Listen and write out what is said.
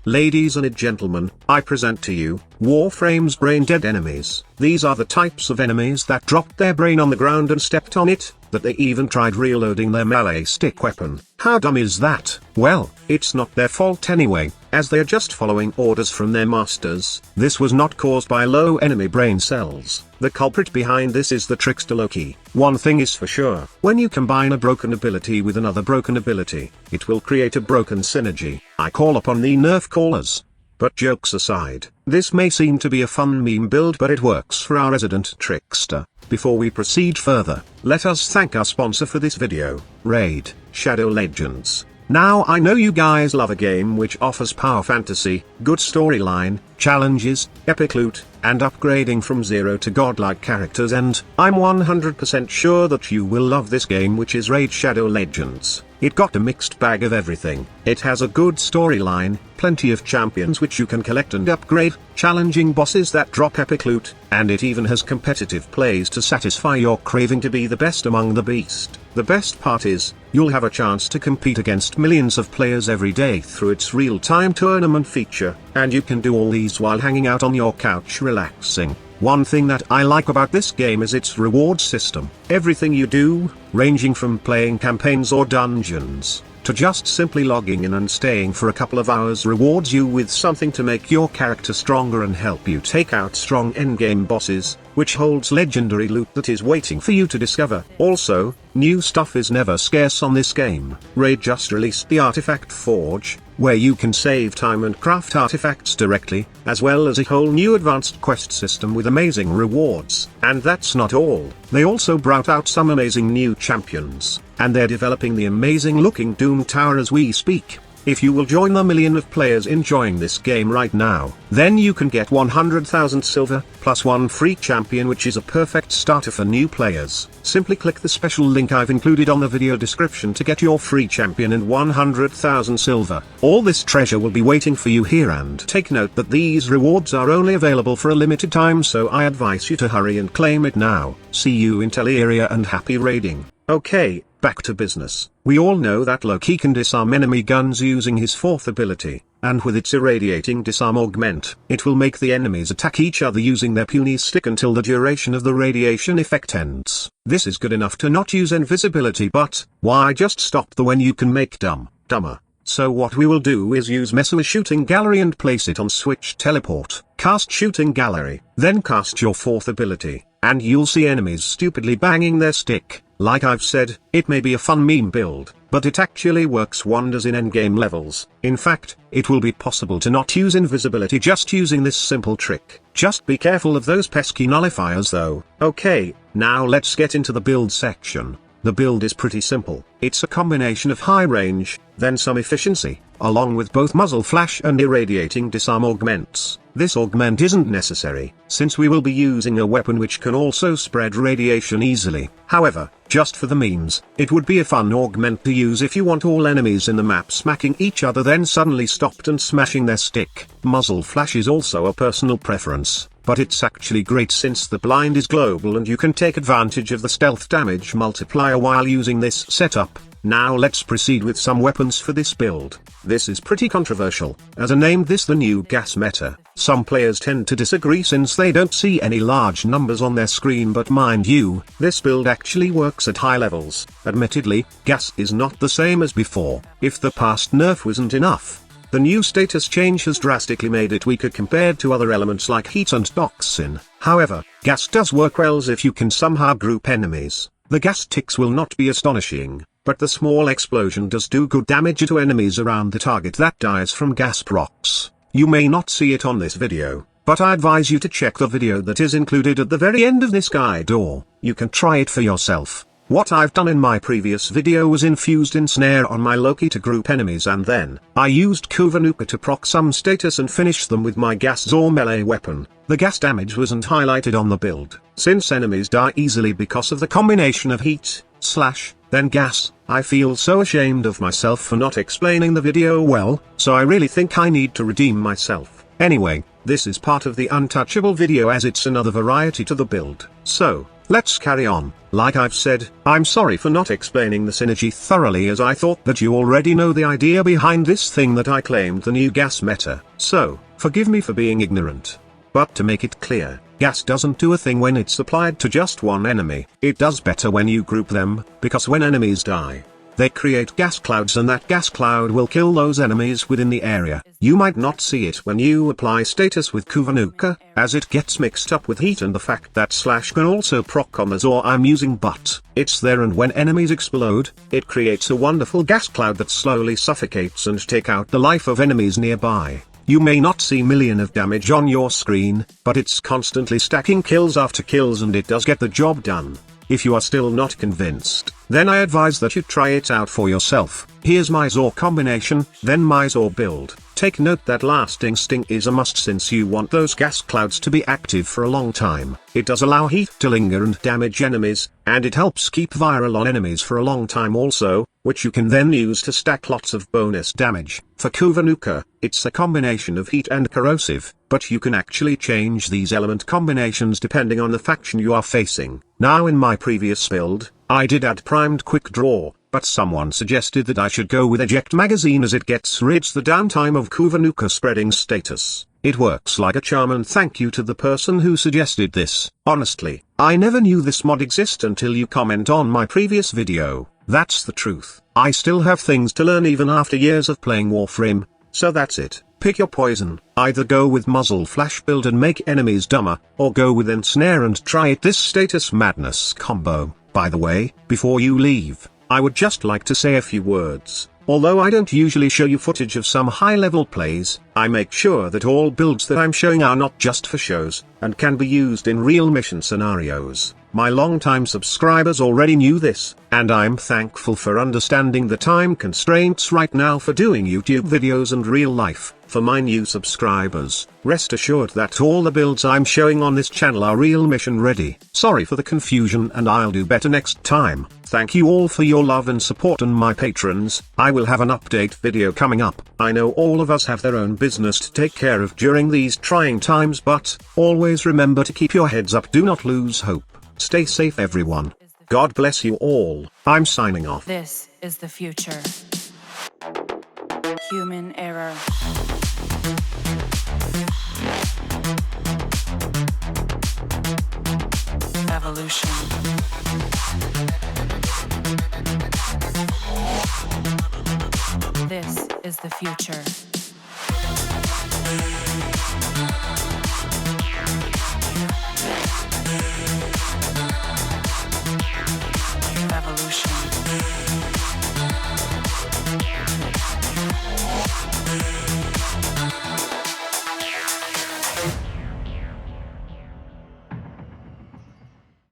Ladies and gentlemen, I present to you, Warframe's brain-dead enemies. These are the types of enemies that dropped their brain on the ground and stepped on it, that they even tried reloading their melee stick weapon. How dumb is that? Well, it's not their fault anyway, as they are just following orders from their masters. This was not caused by low enemy brain cells. The culprit behind this is the trickster Loki. One thing is for sure, when you combine a broken ability with another broken ability, it will create a broken synergy. I call upon the nerf callers. But jokes aside, this may seem to be a fun meme build, but it works for our resident trickster. Before we proceed further, let us thank our sponsor for this video, Raid Shadow Legends. Now I know you guys love a game which offers power fantasy, good storyline, challenges, epic loot, and upgrading from zero to godlike characters, and I'm 100% sure that you will love this game, which is Raid Shadow Legends. It got a mixed bag of everything. It has a good storyline, plenty of champions which you can collect and upgrade, challenging bosses that drop epic loot, and it even has competitive plays to satisfy your craving to be the best among the beast. The best part is, you'll have a chance to compete against millions of players every day through its real-time tournament feature, and you can do all these while hanging out on your couch relaxing. One thing that I like about this game is its reward system. Everything you do, ranging from playing campaigns or dungeons, to just simply logging in and staying for a couple of hours, rewards you with something to make your character stronger and help you take out strong endgame bosses, which holds legendary loot that is waiting for you to discover. Also, new stuff is never scarce on this game. Raid just released the Artifact Forge, where you can save time and craft artifacts directly, as well as a whole new advanced quest system with amazing rewards. And that's not all. They also brought out some amazing new champions, and they're developing the amazing looking Doom Tower as we speak. If you will join the million of players enjoying this game right now, then you can get 100,000 silver, plus one free champion, which is a perfect starter for new players. Simply click the special link I've included on the video description to get your free champion and 100,000 silver. All this treasure will be waiting for you here, and take note that these rewards are only available for a limited time, so I advise you to hurry and claim it now. See you in Teleria and happy raiding. Okay, back to business. We all know that Loki can disarm enemy guns using his fourth ability, and with its irradiating disarm augment, it will make the enemies attack each other using their puny stick until the duration of the radiation effect ends. This is good enough to not use invisibility, but why just stop the when you can make dumber? So what we will do is use Messer's Shooting Gallery and place it on switch teleport. Cast Shooting Gallery, then cast your fourth ability, and you'll see enemies stupidly banging their stick. Like I've said, it may be a fun meme build, but it actually works wonders in endgame levels. In fact, it will be possible to not use invisibility just using this simple trick. Just be careful of those pesky nullifiers though. Okay, now let's get into the build section. The build is pretty simple. It's a combination of high range, then some efficiency, along with both muzzle flash and irradiating disarm augments. This augment isn't necessary, since we will be using a weapon which can also spread radiation easily. However, just for the memes, it would be a fun augment to use if you want all enemies in the map smacking each other then suddenly stopped and smashing their stick. Muzzle flash is also a personal preference, but it's actually great since the blind is global and you can take advantage of the stealth damage multiplier while using this setup. Now let's proceed with some weapons for this build. This is pretty controversial, as I named this the new gas meta. Some players tend to disagree since they don't see any large numbers on their screen, but mind you, this build actually works at high levels. Admittedly, gas is not the same as before. If the past nerf wasn't enough, the new status change has drastically made it weaker compared to other elements like heat and toxin. However, gas does work well if you can somehow group enemies. The gas ticks will not be astonishing, but the small explosion does do good damage to enemies around the target that dies from gas procs. You may not see it on this video, but I advise you to check the video that is included at the very end of this guide, or you can try it for yourself. What I've done in my previous video was infused Ensnare on my Loki to group enemies, and then I used Kuvanuka to proc some status and finish them with my gas or melee weapon. The gas damage wasn't highlighted on the build, since enemies die easily because of the combination of heat, slash, then gas. I feel so ashamed of myself for not explaining the video well, so I really think I need to redeem myself. Anyway, this is part of the Untouchable video as it's another variety to the build. So, let's carry on. Like I've said, I'm sorry for not explaining the synergy thoroughly, as I thought that you already know the idea behind this thing that I claimed, the new gas meta. So, forgive me for being ignorant. But to make it clear, gas doesn't do a thing when it's applied to just one enemy. It does better when you group them, because when enemies die, they create gas clouds, and that gas cloud will kill those enemies within the area. You might not see it when you apply status with Kuvanuka, as it gets mixed up with heat and the fact that slash can also proc on the Zor I'm using, but it's there, and when enemies explode, it creates a wonderful gas cloud that slowly suffocates and take out the life of enemies nearby. You may not see million of damage on your screen, but it's constantly stacking kills after kills, and it does get the job done. If you are still not convinced, then I advise that you try it out for yourself. Here's my Zor combination, then my Zor build. Take note that lasting sting is a must, since you want those gas clouds to be active for a long time. It does allow heat to linger and damage enemies, and it helps keep viral on enemies for a long time also, which you can then use to stack lots of bonus damage. For Kuvanuka, it's a combination of heat and corrosive, but you can actually change these element combinations depending on the faction you are facing. Now, in my previous build, I did add primed quick draw, but someone suggested that I should go with eject magazine, as it gets rid of the downtime of Kuvanuka spreading status. It works like a charm, and thank you to the person who suggested this. Honestly, I never knew this mod exist until you comment on my previous video. That's the truth. I still have things to learn even after years of playing Warframe, so that's it. Pick your poison. Either go with muzzle flash build and make enemies dumber, or go with ensnare and try it this status madness combo. By the way, before you leave, I would just like to say a few words. Although I don't usually show you footage of some high-level plays, I make sure that all builds that I'm showing are not just for shows, and can be used in real mission scenarios. My long-time subscribers already knew this, and I'm thankful for understanding the time constraints right now for doing YouTube videos and real life. For my new subscribers, rest assured that all the builds I'm showing on this channel are real mission ready. Sorry for the confusion, and I'll do better next time. Thank you all for your love and support, and my patrons. I will have an update video coming up. I know all of us have their own business to take care of during these trying times, but always remember to keep your heads up. Do not lose hope. Stay safe, everyone. God bless you all. I'm signing off. This is the future. Human error. Evolution. This is the future.